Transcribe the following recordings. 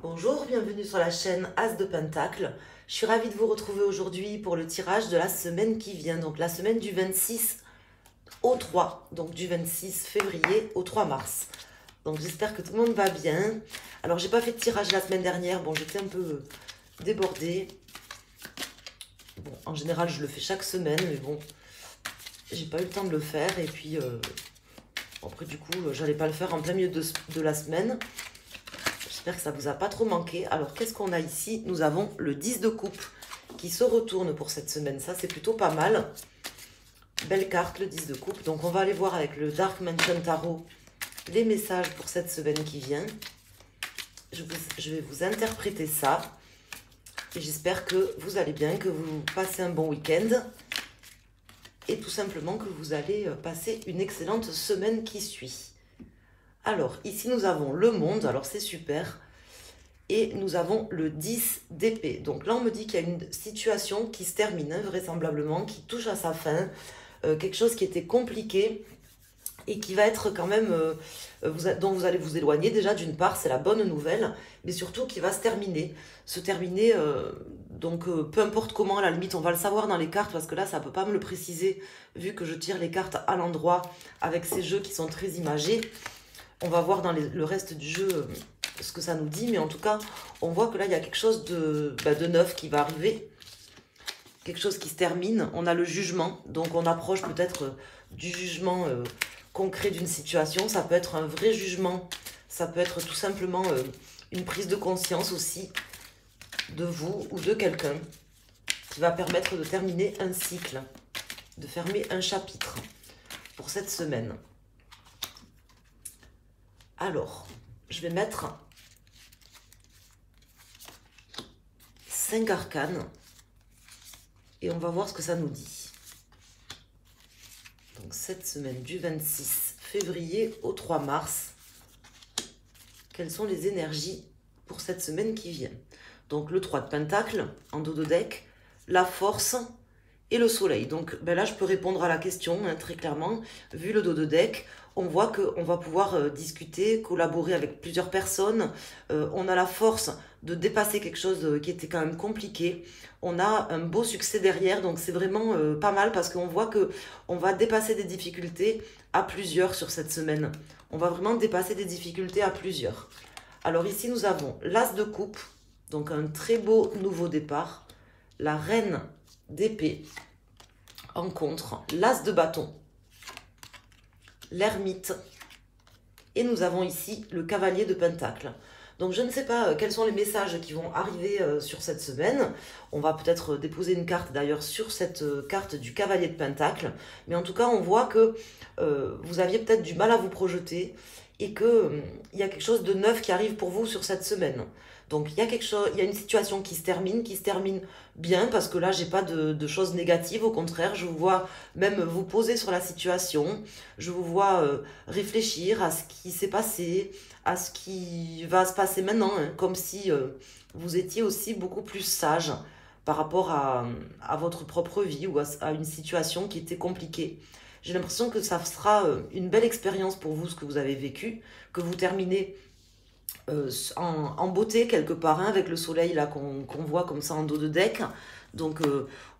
Bonjour, bienvenue sur la chaîne As de Pentacle. Je suis ravie de vous retrouver aujourd'hui pour le tirage de la semaine qui vient, donc la semaine du 26 au 3, donc du 26 février au 3 mars. Donc j'espère que tout le monde va bien. Alors j'ai pas fait de tirage la semaine dernière, bon j'étais un peu débordée. Bon, en général je le fais chaque semaine, mais bon, j'ai pas eu le temps de le faire et puis après du coup j'allais pas le faire en plein milieu de la semaine. J'espère que ça vous a pas trop manqué. Alors, qu'est-ce qu'on a ici? Nous avons le 10 de coupe qui se retourne pour cette semaine. Ça, c'est plutôt pas mal. Belle carte, le 10 de coupe. Donc, on va aller voir avec le Dark Mansion Tarot les messages pour cette semaine qui vient. Je vais vous interpréter ça. Et j'espère que vous allez bien, que vous passez un bon week-end. Et tout simplement que vous allez passer une excellente semaine qui suit. Alors, ici, nous avons le monde. Alors, c'est super. Et nous avons le 10 d'épée. Donc là, on me dit qu'il y a une situation qui se termine, vraisemblablement, qui touche à sa fin. Quelque chose qui était compliqué et qui va être quand même... dont vous allez vous éloigner. Déjà, d'une part, c'est la bonne nouvelle, mais surtout qui va se terminer. Se terminer, peu importe comment, à la limite, on va le savoir dans les cartes, parce que là, ça ne peut pas me le préciser, vu que je tire les cartes à l'endroit, avec ces jeux qui sont très imagés. On va voir dans le reste du jeu ce que ça nous dit, mais en tout cas, on voit que là, il y a quelque chose de neuf qui va arriver, quelque chose qui se termine. On a le jugement, donc on approche peut-être du jugement concret d'une situation. Ça peut être un vrai jugement, ça peut être tout simplement une prise de conscience aussi de vous ou de quelqu'un qui va permettre de terminer un cycle, de fermer un chapitre pour cette semaine. Alors, je vais mettre 5 arcanes et on va voir ce que ça nous dit. Donc, cette semaine du 26 février au 3 mars, quelles sont les énergies pour cette semaine qui vient? Donc, le 3 de Pentacle en dos de deck, la force et le soleil. Donc là, je peux répondre à la question très clairement. Vu le dos de deck, on voit qu'on va pouvoir discuter, collaborer avec plusieurs personnes. On a la force de dépasser quelque chose qui était quand même compliqué. On a un beau succès derrière, donc c'est vraiment pas mal parce qu'on voit qu'on va dépasser des difficultés à plusieurs sur cette semaine. On va vraiment dépasser des difficultés à plusieurs. Alors ici, nous avons l'As de coupe, donc un très beau nouveau départ. La reine d'épée en contre, l'as de bâton, l'ermite, et nous avons ici le cavalier de pentacle. Donc je ne sais pas quels sont les messages qui vont arriver sur cette semaine. On va peut-être déposer une carte d'ailleurs sur cette carte du cavalier de pentacle. Mais en tout cas, on voit que vous aviez peut-être du mal à vous projeter et qu'il y a quelque chose de neuf qui arrive pour vous sur cette semaine. Donc il y a quelque chose, il y a une situation qui se termine bien, parce que là j'ai pas de choses négatives, au contraire, je vous vois même vous poser sur la situation, je vous vois réfléchir à ce qui s'est passé, à ce qui va se passer maintenant, comme si vous étiez aussi beaucoup plus sage par rapport à votre propre vie ou à une situation qui était compliquée. J'ai l'impression que ça sera une belle expérience pour vous, ce que vous avez vécu, que vous terminez en beauté quelque part, avec le soleil là qu'on voit comme ça en dos de deck. Donc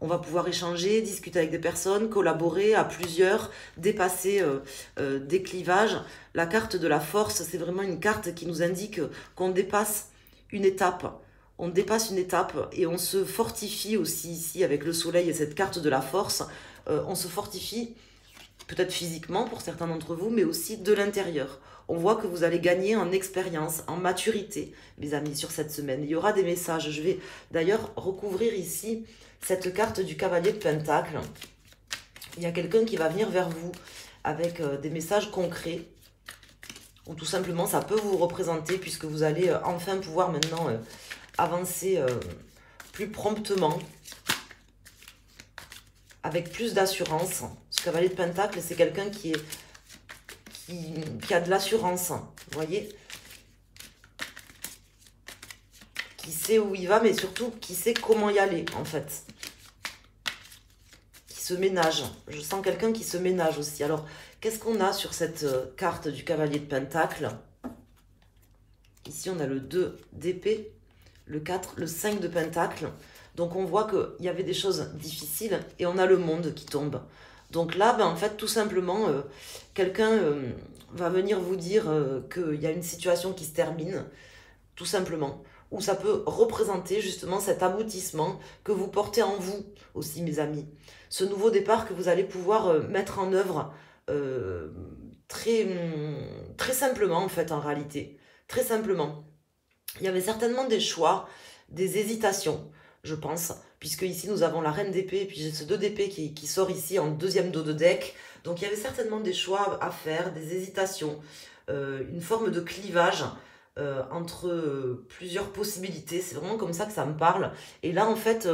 on va pouvoir échanger, discuter avec des personnes, collaborer à plusieurs, dépasser des clivages. La carte de la force, c'est vraiment une carte qui nous indique qu'on dépasse une étape. On dépasse une étape et on se fortifie aussi ici avec le soleil et cette carte de la force. On se fortifie peut-être physiquement pour certains d'entre vous, mais aussi de l'intérieur. On voit que vous allez gagner en expérience, en maturité, mes amis, sur cette semaine. Il y aura des messages. Je vais d'ailleurs recouvrir ici cette carte du cavalier de pentacle. Il y a quelqu'un qui va venir vers vous avec des messages concrets, ou tout simplement ça peut vous représenter, puisque vous allez enfin pouvoir maintenant avancer plus promptement, avec plus d'assurance. Ce cavalier de pentacle, c'est quelqu'un qui a de l'assurance, vous voyez, qui sait où il va, mais surtout qui sait comment y aller, en fait, qui se ménage. Je sens quelqu'un qui se ménage aussi. Alors, qu'est-ce qu'on a sur cette carte du cavalier de pentacle? Ici, Ici, on a le 2 d'épée, le 4, le 5 de pentacle. Donc, on voit qu'il y avait des choses difficiles et on a le monde qui tombe. Donc là, en fait, tout simplement, quelqu'un va venir vous dire qu'il y a une situation qui se termine, tout simplement. Ou ça peut représenter justement cet aboutissement que vous portez en vous aussi, mes amis. Ce nouveau départ que vous allez pouvoir mettre en œuvre très simplement, en fait, en réalité. Très simplement. Il y avait certainement des choix, des hésitations, je pense, puisque ici nous avons la reine d'épée, et puis j'ai ce 2 d'épée qui sort ici en deuxième dos de deck. Donc il y avait certainement des choix à faire, des hésitations, une forme de clivage entre plusieurs possibilités. C'est vraiment comme ça que ça me parle. Et là, en fait,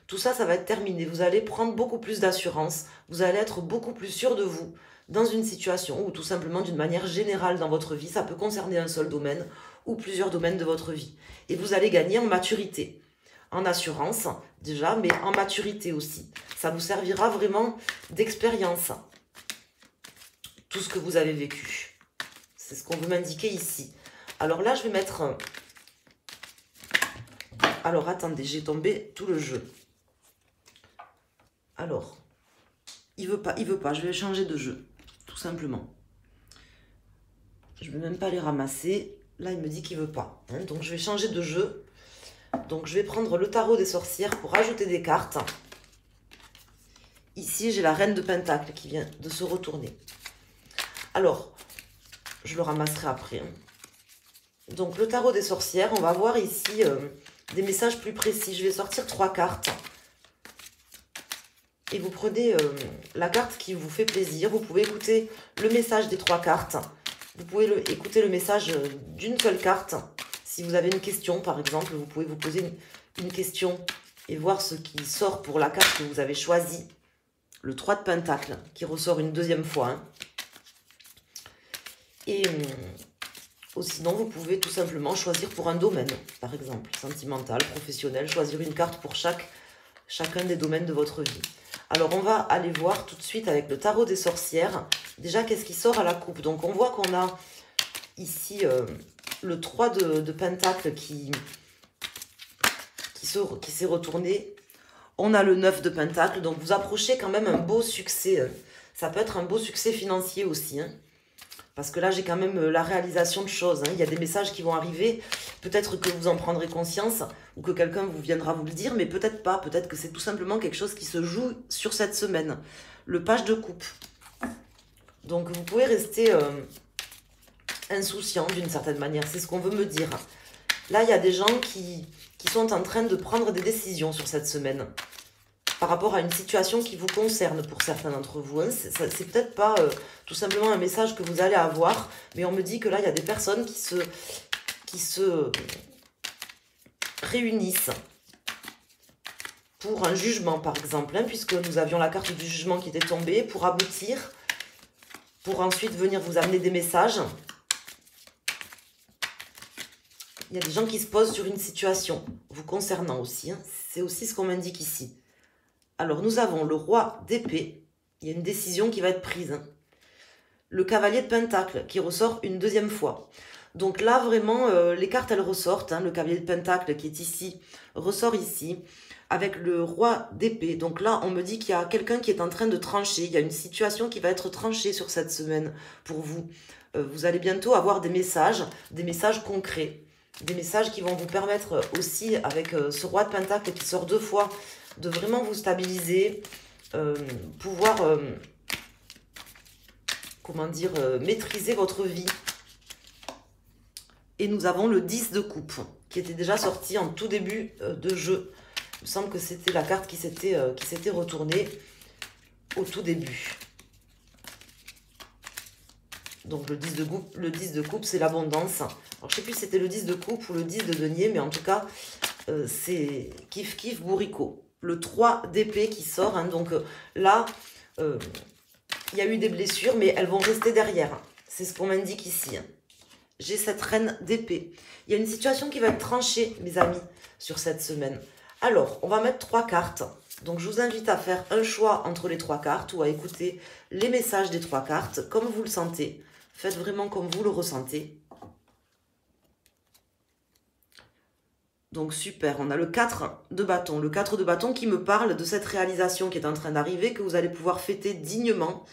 tout ça, ça va être terminé. Vous allez prendre beaucoup plus d'assurance, vous allez être beaucoup plus sûr de vous dans une situation ou tout simplement d'une manière générale dans votre vie. Ça peut concerner un seul domaine ou plusieurs domaines de votre vie. Et vous allez gagner en maturité, en assurance déjà, mais en maturité aussi. Ça vous servira vraiment d'expérience, tout ce que vous avez vécu. C'est ce qu'on veut m'indiquer ici. Alors là, je vais mettre... Alors, attendez, j'ai tombé tout le jeu. Alors, il veut pas, je vais changer de jeu, tout simplement. Je ne vais même pas les ramasser. Là, il me dit qu'il veut pas. Hein, donc, je vais changer de jeu. Donc, je vais prendre le tarot des sorcières pour ajouter des cartes. Ici, j'ai la reine de pentacle qui vient de se retourner. Alors, je le ramasserai après. Hein. Donc, le tarot des sorcières, on va voir ici des messages plus précis. Je vais sortir 3 cartes. Et vous prenez la carte qui vous fait plaisir. Vous pouvez écouter le message des 3 cartes. Vous pouvez écouter le message d'une seule carte. Si vous avez une question, par exemple, vous pouvez vous poser une question et voir ce qui sort pour la carte que vous avez choisie. Le 3 de pentacle qui ressort une deuxième fois. Hein. Et... ou sinon, vous pouvez tout simplement choisir pour un domaine, par exemple, sentimental, professionnel, choisir une carte pour chacun des domaines de votre vie. Alors, on va aller voir tout de suite avec le tarot des sorcières, déjà, qu'est-ce qui sort à la coupe. Donc, on voit qu'on a ici le 3 de pentacle qui s'est retourné. On a le 9 de pentacle, donc vous approchez quand même un beau succès. Ça peut être un beau succès financier aussi, hein. Parce que là, j'ai quand même la réalisation de choses. Hein. Il y a des messages qui vont arriver. Peut-être que vous en prendrez conscience ou que quelqu'un vous viendra vous le dire, mais peut-être pas. Peut-être que c'est tout simplement quelque chose qui se joue sur cette semaine. Le page de coupe. Donc, vous pouvez rester insouciant d'une certaine manière. C'est ce qu'on veut me dire. Là, il y a des gens qui sont en train de prendre des décisions sur cette semaine. Par rapport à une situation qui vous concerne pour certains d'entre vous. Hein. C'est peut-être pas tout simplement un message que vous allez avoir, mais on me dit que là, il y a des personnes qui se réunissent pour un jugement, par exemple, hein, puisque nous avions la carte du jugement qui était tombée, pour aboutir, pour ensuite venir vous amener des messages. Il y a des gens qui se posent sur une situation vous concernant aussi. Hein. C'est aussi ce qu'on m'indique ici. Alors, nous avons le roi d'épée. Il y a une décision qui va être prise. Hein. Le cavalier de pentacle qui ressort une deuxième fois. Donc là, vraiment, les cartes, elles ressortent. Hein. Le cavalier de pentacle qui est ici, ressort ici, avec le roi d'épée. Donc là, on me dit qu'il y a quelqu'un qui est en train de trancher. Il y a une situation qui va être tranchée sur cette semaine pour vous. Vous allez bientôt avoir des messages concrets. Des messages qui vont vous permettre aussi, avec ce roi de pentacle qui sort 2 fois, de vraiment vous stabiliser, pouvoir, comment dire, maîtriser votre vie. Et nous avons le 10 de coupe, qui était déjà sorti en tout début de jeu. Il me semble que c'était la carte qui s'était retournée au tout début. Donc le 10 de coupe, c'est l'abondance. Alors je ne sais plus si c'était le 10 de coupe ou le 10 de denier, mais en tout cas, c'est kiff kiff bourricot. Le 3 d'épée qui sort. Hein, donc là, il y a eu des blessures, mais elles vont rester derrière. C'est ce qu'on m'indique ici. Hein. J'ai cette reine d'épée. Il y a une situation qui va être tranchée, mes amis, sur cette semaine. Alors, on va mettre 3 cartes. Donc, je vous invite à faire un choix entre les 3 cartes ou à écouter les messages des 3 cartes, comme vous le sentez. Faites vraiment comme vous le ressentez. Donc super, on a le 4 de bâton. Le 4 de bâton qui me parle de cette réalisation qui est en train d'arriver, que vous allez pouvoir fêter dignement,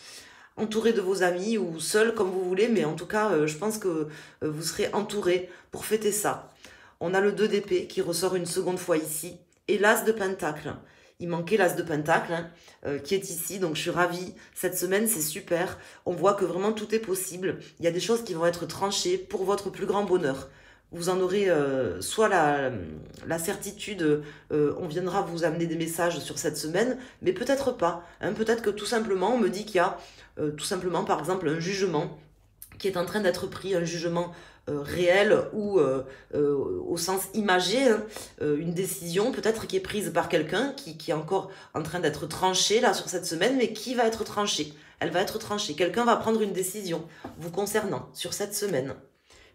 entouré de vos amis ou seul comme vous voulez, mais en tout cas, je pense que vous serez entouré pour fêter ça. On a le 2 d'épée qui ressort une seconde fois ici, et l'As de Pentacle. Il manquait l'As de Pentacle, hein, qui est ici, donc je suis ravie. Cette semaine, c'est super. On voit que vraiment tout est possible. Il y a des choses qui vont être tranchées pour votre plus grand bonheur. Vous en aurez soit la certitude, on viendra vous amener des messages sur cette semaine, mais peut-être pas. Hein, peut-être que tout simplement, on me dit qu'il y a tout simplement, par exemple, un jugement qui est en train d'être pris, un jugement réel ou au sens imagé, hein, une décision peut-être qui est prise par quelqu'un qui est encore en train d'être tranchée là sur cette semaine, mais qui va être tranchée. Elle va être tranchée. Quelqu'un va prendre une décision vous concernant sur cette semaine.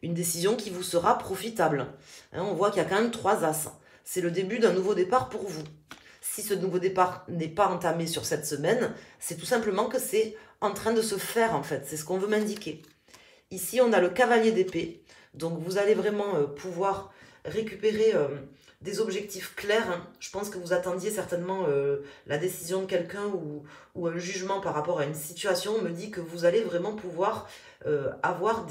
Une décision qui vous sera profitable. Hein, on voit qu'il y a quand même 3 as. C'est le début d'un nouveau départ pour vous. Si ce nouveau départ n'est pas entamé sur cette semaine, c'est tout simplement que c'est en train de se faire en fait. C'est ce qu'on veut m'indiquer. Ici, on a le cavalier d'épée. Donc, vous allez vraiment pouvoir récupérer des objectifs clairs. Hein. Je pense que vous attendiez certainement la décision de quelqu'un ou un jugement par rapport à une situation. On me dit que vous allez vraiment pouvoir avoir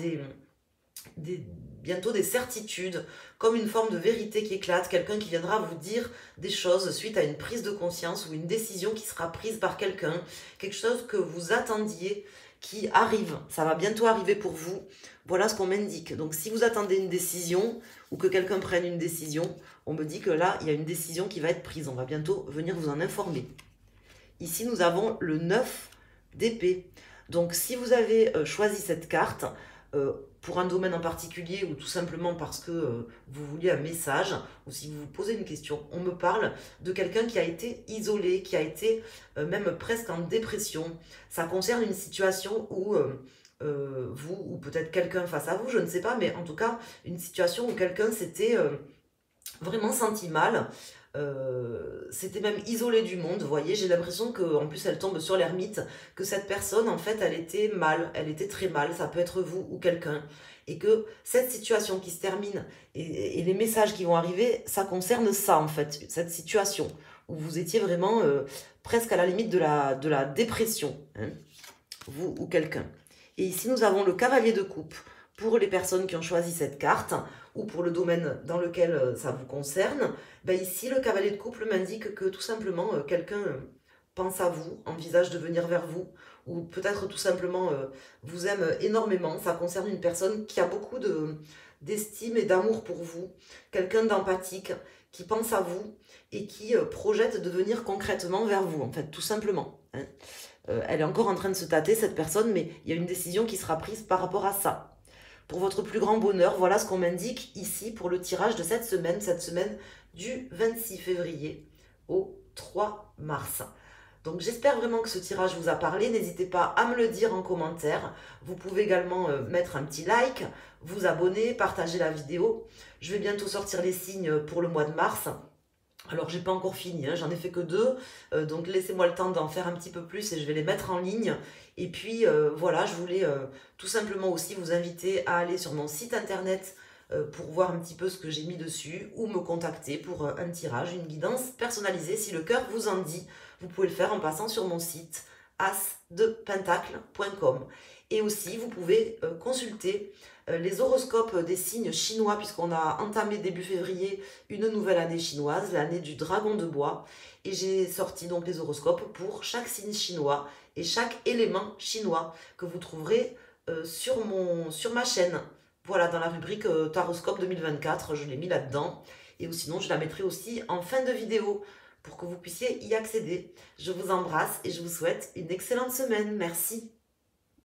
bientôt des certitudes, comme une forme de vérité qui éclate, quelqu'un qui viendra vous dire des choses suite à une prise de conscience ou une décision qui sera prise par quelqu'un, quelque chose que vous attendiez qui arrive, ça va bientôt arriver pour vous, voilà ce qu'on m'indique. Donc si vous attendez une décision ou que quelqu'un prenne une décision, on me dit que là, il y a une décision qui va être prise, on va bientôt venir vous en informer. Ici, nous avons le 9 d'épée. Donc si vous avez choisi cette carte, pour un domaine en particulier ou tout simplement parce que vous vouliez un message ou si vous vous posez une question, on me parle de quelqu'un qui a été isolé, qui a été même presque en dépression. Ça concerne une situation où vous ou peut-être quelqu'un face à vous, je ne sais pas, mais en tout cas une situation où quelqu'un s'était vraiment senti mal. C'était même isolé du monde, vous voyez, j'ai l'impression qu'en plus elle tombe sur l'ermite, que cette personne en fait elle était mal, elle était très mal, ça peut être vous ou quelqu'un, et que cette situation qui se termine et les messages qui vont arriver, ça concerne ça en fait, cette situation où vous étiez vraiment presque à la limite de la dépression, hein, vous ou quelqu'un. Et ici nous avons le cavalier de coupe. Pour les personnes qui ont choisi cette carte, ou pour le domaine dans lequel ça vous concerne, ben ici, le cavalier de couple m'indique que tout simplement, quelqu'un pense à vous, envisage de venir vers vous, ou peut-être tout simplement vous aime énormément. Ça concerne une personne qui a beaucoup d'estime et d'amour pour vous, quelqu'un d'empathique, qui pense à vous et qui projette de venir concrètement vers vous, en fait, tout simplement. Hein. Elle est encore en train de se tâter, cette personne, mais il y a une décision qui sera prise par rapport à ça. Pour votre plus grand bonheur, voilà ce qu'on m'indique ici pour le tirage de cette semaine du 26 février au 3 mars. Donc j'espère vraiment que ce tirage vous a parlé, n'hésitez pas à me le dire en commentaire. Vous pouvez également mettre un petit like, vous abonner, partager la vidéo. Je vais bientôt sortir les signes pour le mois de mars. Alors, j'ai pas encore fini, hein, j'en ai fait que 2, donc laissez-moi le temps d'en faire un petit peu plus et je vais les mettre en ligne. Et puis, voilà, je voulais tout simplement aussi vous inviter à aller sur mon site internet pour voir un petit peu ce que j'ai mis dessus ou me contacter pour un tirage, une guidance personnalisée. Si le cœur vous en dit, vous pouvez le faire en passant sur mon site asdepentacle.com. Et aussi, vous pouvez consulter les horoscopes des signes chinois, puisqu'on a entamé début février une nouvelle année chinoise, l'année du dragon de bois. Et j'ai sorti donc les horoscopes pour chaque signe chinois et chaque élément chinois que vous trouverez sur ma chaîne. Voilà, dans la rubrique Taroscope 2024, je l'ai mis là-dedans. Et sinon, je la mettrai aussi en fin de vidéo pour que vous puissiez y accéder. Je vous embrasse et je vous souhaite une excellente semaine. Merci.